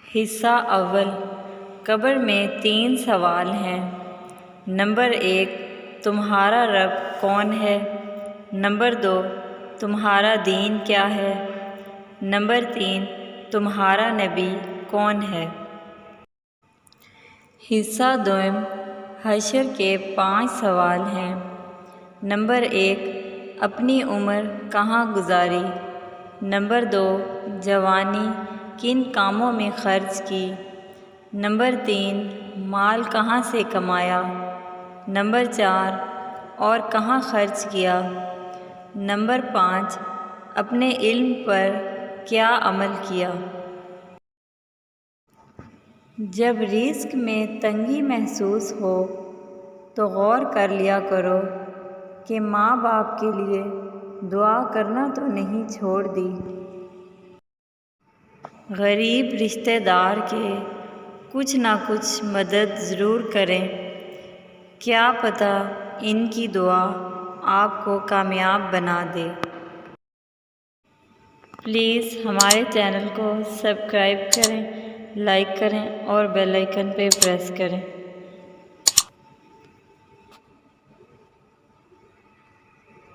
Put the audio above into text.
حصہ اول قبر میں 3 سوال ہیں۔ نمبر 1 تمہارا رب کون ہے؟ نمبر 2 تمہارا دین کیا ہے؟ نمبر 3 تمہارا نبی کون ہے؟ حصہ دوم حشر کے 5 سوال ہیں۔ نمبر 1 اپنی عمر کہاں گزاری؟ نمبر 2 جوانی کن کاموں میں خرچ کی؟ نمبر 3 مال کہاں سے کمایا؟ نمبر 4 اور کہاں خرچ کیا؟ نمبر 5 اپنے علم پر کیا عمل کیا؟ جب رزق میں تنگی محسوس ہو تو غور کر لیا کرو کہ ماں باپ کے لیے دعا کرنا تو نہیں چھوڑ دی۔ غریب رشتہ دار کے کچھ نہ کچھ مدد ضرور کریں، کیا پتہ ان کی دعا آپ کو کامیاب بنا دے۔ پلیز ہمارے چینل کو سبسکرائب کریں، لائک کریں اور بیل آئیکن پہ پریس کریں۔